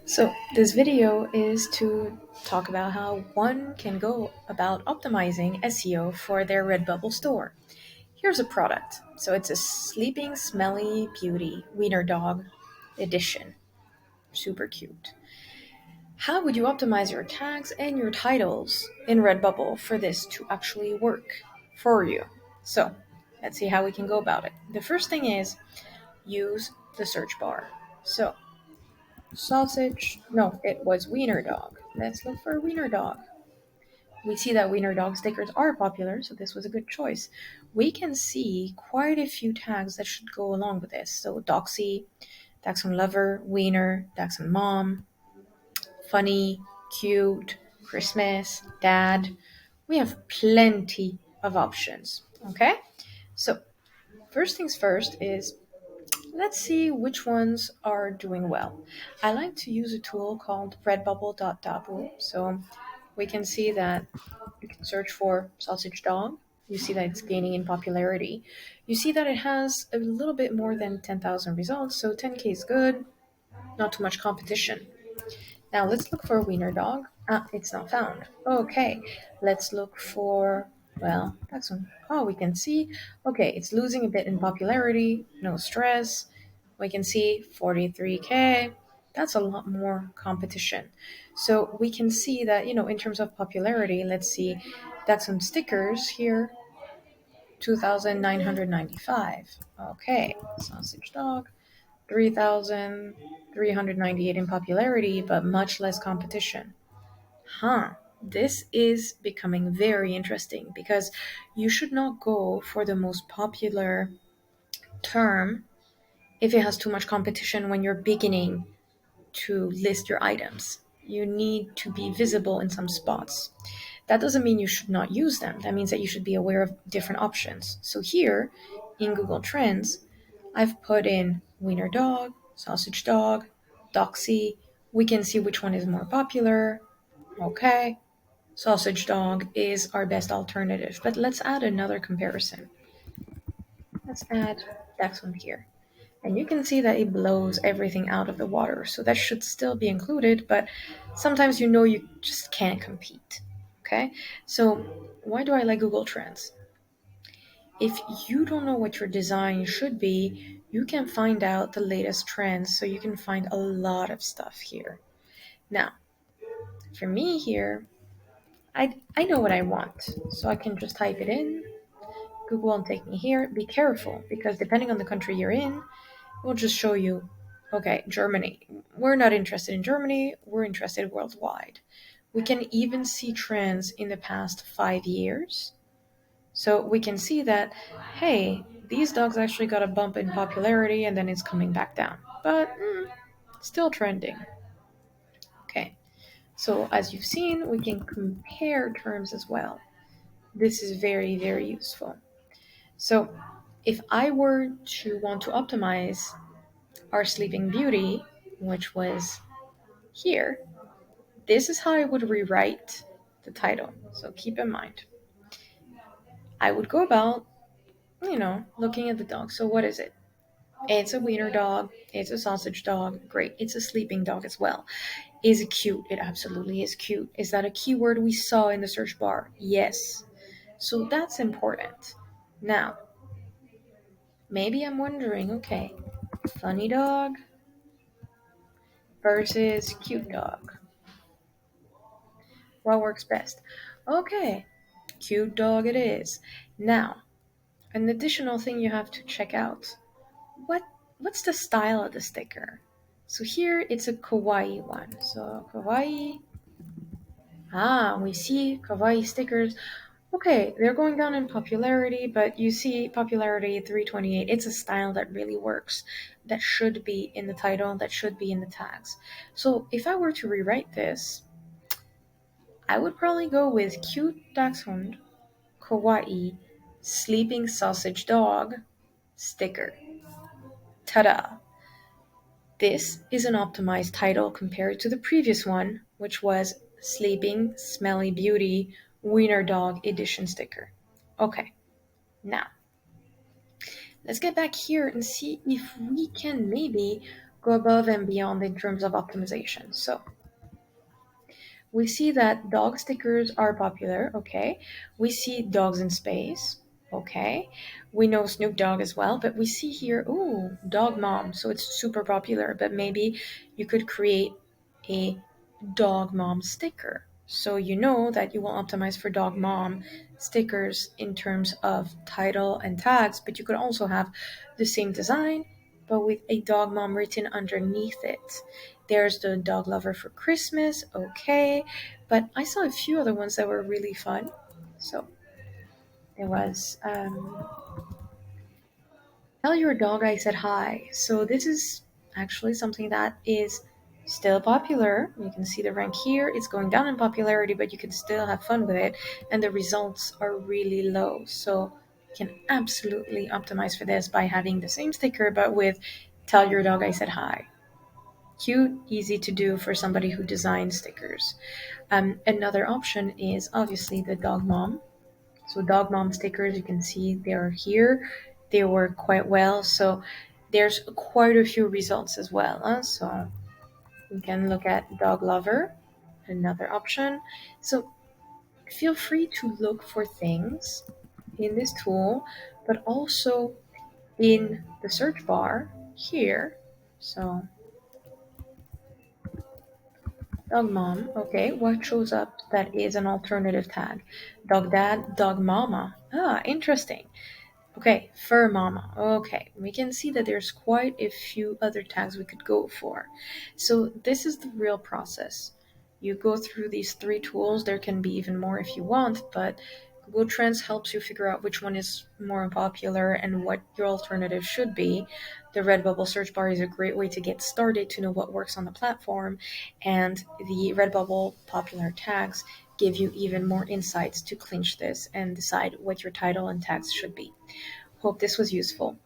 So, this video is to talk about how one can go about optimizing SEO for their RedBubble store. Here's a product. So, it's a sleeping, smelly beauty wiener dog edition. Super cute. How would you optimize your tags and your titles in RedBubble for this to actually work for you? So, let's see how we can go about it. The first thing is use the search bar. So, sausage. No, it was wiener dog. Let's look for wiener dog. We see that wiener dog stickers are popular, so this was a good choice. We can see quite a few tags that should go along with this. So doxy, dachshund lover, wiener, dachshund mom, funny, cute, Christmas, dad. We have plenty of options. Okay? So first things first is let's see which ones are doing well. I like to use a tool called RedBubble.dabu. So we can see that you can search for sausage dog. You see that it's gaining in popularity. You see that it has a little bit more than 10,000 results. So 10K is good, not too much competition. Now let's look for a wiener dog. Ah, it's not found. Okay, let's look for, well, that's one. Oh, we can see, okay, it's losing a bit in popularity. No stress. We can see 43K. That's a lot more competition. So we can see that, in terms of popularity, let's see, that's some stickers here, 2,995. Okay, sausage dog. 3,398 in popularity, but much less competition. Huh. This is becoming very interesting because you should not go for the most popular term if it has too much competition when you're beginning to list your items. You need to be visible in some spots. That doesn't mean you should not use them. That means that you should be aware of different options. So here in Google Trends, I've put in wiener dog, sausage dog, doxy. We can see which one is more popular. Okay. Sausage dog is our best alternative. But let's add another comparison. Let's add dachshund here. And you can see that it blows everything out of the water. So that should still be included, but sometimes you just can't compete. Okay? So why do I like Google Trends? If you don't know what your design should be, you can find out the latest trends. So you can find a lot of stuff here. Now, for me here, I know what I want. So I can just type it in. Google won't take me here. Be careful because depending on the country you're in, we'll just show you, okay, Germany. We're not interested in Germany, we're interested worldwide. We can even see trends in the past 5 years. So we can see that, hey, these dogs actually got a bump in popularity and then it's coming back down. But still trending. Okay, so as you've seen, we can compare terms as well. This is very, very useful. So if I were to want to optimize our Sleeping Beauty, which was here, this is how I would rewrite the title. So keep in mind, I would go about, looking at the dog. So what is it? It's a wiener dog. It's a sausage dog. Great. It's a sleeping dog as well. Is it cute? It absolutely is cute. Is that a keyword we saw in the search bar? Yes. So that's important. Now, maybe I'm wondering, okay, funny dog versus cute dog. What works best? Okay, cute dog it is. Now, an additional thing you have to check out. What what's the style of the sticker? So here it's a kawaii one. So kawaii. Ah, we see kawaii stickers. Okay, they're going down in popularity, but you see popularity 328. It's a style that really works. That should be in the title, that should be in the tags. So if I were to rewrite this, I would probably go with cute dachshund, kawaii, sleeping sausage dog, sticker. Ta-da! This is an optimized title compared to the previous one, which was Sleeping Smelly Beauty Wiener Dog Edition sticker. Okay, now let's get back here and see if we can maybe go above and beyond in terms of optimization. So we see that dog stickers are popular, okay. We see dogs in space, okay. We know Snoop Dogg as well, but we see here, ooh, dog mom. So it's super popular, but maybe you could create a dog mom sticker. So you know that you will optimize for dog mom stickers in terms of title and tags, but you could also have the same design, but with a dog mom written underneath it. There's the dog lover for Christmas, okay, but I saw a few other ones that were really fun. So there was tell your dog I said hi. So this is actually something that is still popular. You can see the rank here. It's going down in popularity, but you can still have fun with it, and the results are really low. So you can absolutely optimize for this by having the same sticker, but with tell your dog I said hi. Cute, easy to do for somebody who designs stickers. Another option is obviously the dog mom. So dog mom stickers, you can see they're here. They work quite well. So there's quite a few results as well. So you can look at dog lover, another option. So feel free to look for things in this tool, but also in the search bar here. So dog mom, okay, what shows up that is an alternative tag? Dog dad, dog mama. Ah, interesting. Okay, fur mama. Okay, we can see that there's quite a few other tags we could go for. So this is the real process. You go through these three tools. There can be even more if you want, but Google Trends helps you figure out which one is more popular and what your alternative should be. The Redbubble search bar is a great way to get started to know what works on the platform, and the Redbubble popular tags give you even more insights to clinch this and decide what your title and tags should be. Hope this was useful.